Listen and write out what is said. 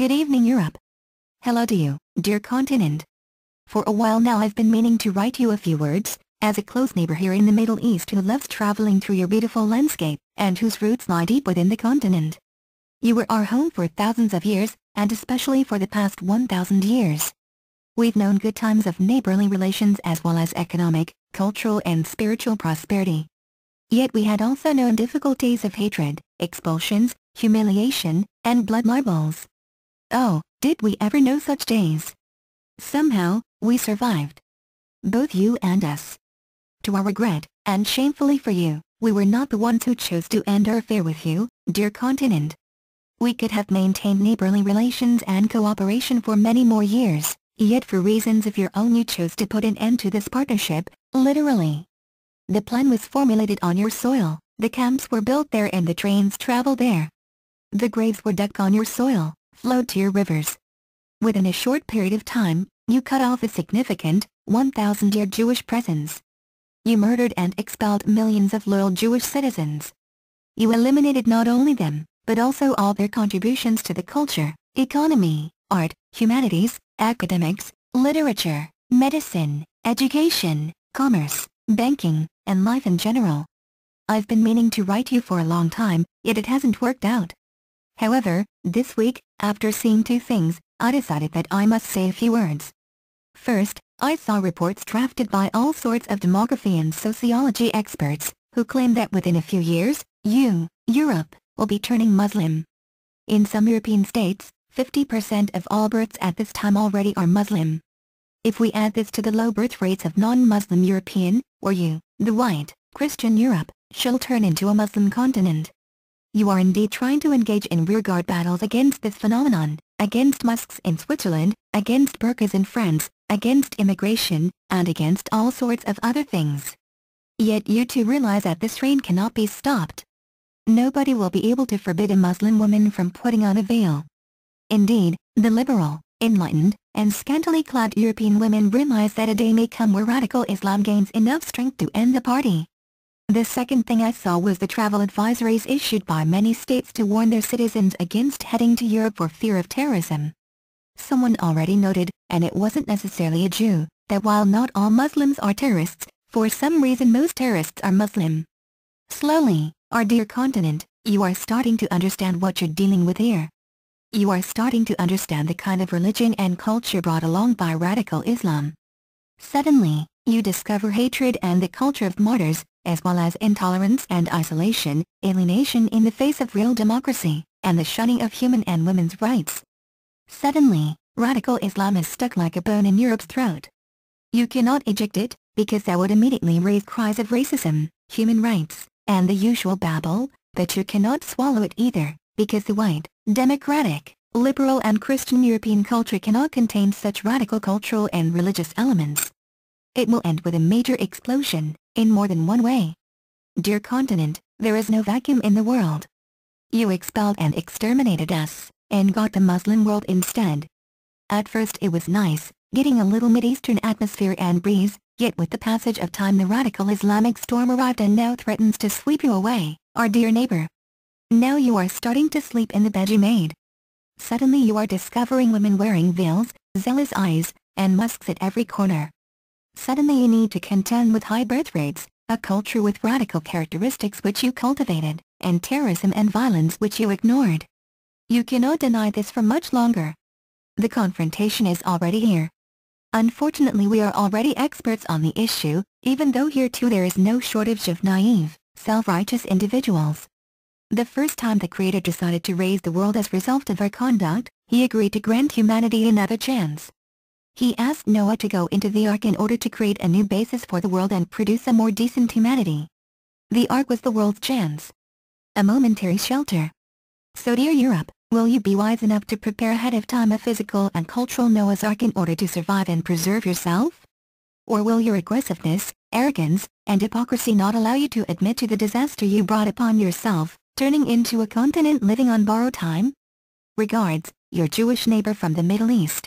Good evening, Europe. Hello to you, dear continent. For a while now I've been meaning to write you a few words, as a close neighbor here in the Middle East who loves traveling through your beautiful landscape, and whose roots lie deep within the continent. You were our home for thousands of years, and especially for the past 1,000 years. We've known good times of neighborly relations as well as economic, cultural and spiritual prosperity. Yet we had also known difficulties of hatred, expulsions, humiliation, and blood libels. Oh, did we ever know such days? Somehow, we survived. Both you and us. To our regret, and shamefully for you, we were not the ones who chose to end our affair with you, dear continent. We could have maintained neighborly relations and cooperation for many more years, yet for reasons of your own you chose to put an end to this partnership, literally. The plan was formulated on your soil, the camps were built there and the trains traveled there. The graves were dug on your soil, flowed to your rivers. Within a short period of time, you cut off a significant, 1,000-year Jewish presence. You murdered and expelled millions of loyal Jewish citizens. You eliminated not only them, but also all their contributions to the culture, economy, art, humanities, academics, literature, medicine, education, commerce, banking, and life in general. I've been meaning to write you for a long time, yet it hasn't worked out. However, this week, after seeing two things, I decided that I must say a few words. First, I saw reports drafted by all sorts of demography and sociology experts, who claim that within a few years, Europe, will be turning Muslim. In some European states, 50% of all births at this time already are Muslim. If we add this to the low birth rates of non-Muslim European, or the white, Christian Europe, shall turn into a Muslim continent. You are indeed trying to engage in rearguard battles against this phenomenon, against mosques in Switzerland, against burqas in France, against immigration, and against all sorts of other things. Yet you too realize that this train cannot be stopped. Nobody will be able to forbid a Muslim woman from putting on a veil. Indeed, the liberal, enlightened, and scantily clad European women realize that a day may come where radical Islam gains enough strength to end the party. The second thing I saw was the travel advisories issued by many states to warn their citizens against heading to Europe for fear of terrorism. Someone already noted, and it wasn't necessarily a Jew, that while not all Muslims are terrorists, for some reason most terrorists are Muslim. Slowly, our dear continent, you are starting to understand what you're dealing with here. You are starting to understand the kind of religion and culture brought along by radical Islam. Suddenly, you discover hatred and the culture of martyrs, as well as intolerance and isolation, alienation in the face of real democracy, and the shunning of human and women's rights. Suddenly, radical Islam is stuck like a bone in Europe's throat. You cannot eject it, because that would immediately raise cries of racism, human rights, and the usual babble, but you cannot swallow it either, because the white, democratic, liberal and Christian European culture cannot contain such radical cultural and religious elements. It will end with a major explosion, in more than one way. Dear continent, there is no vacuum in the world. You expelled and exterminated us, and got the Muslim world instead. At first it was nice, getting a little Mideastern atmosphere and breeze, yet with the passage of time the radical Islamic storm arrived and now threatens to sweep you away, our dear neighbor. Now you are starting to sleep in the bed you made. Suddenly you are discovering women wearing veils, zealous eyes, and mosques at every corner. Suddenly you need to contend with high birth rates, a culture with radical characteristics which you cultivated, and terrorism and violence which you ignored. You cannot deny this for much longer. The confrontation is already here. Unfortunately we are already experts on the issue, even though here too there is no shortage of naive, self-righteous individuals. The first time the Creator decided to raise the world as a result of our conduct, He agreed to grant humanity another chance. He asked Noah to go into the ark in order to create a new basis for the world and produce a more decent humanity. The ark was the world's chance. A momentary shelter. So dear Europe, will you be wise enough to prepare ahead of time a physical and cultural Noah's ark in order to survive and preserve yourself? Or will your aggressiveness, arrogance, and hypocrisy not allow you to admit to the disaster you brought upon yourself, turning into a continent living on borrowed time? Regards, your Jewish neighbor from the Middle East.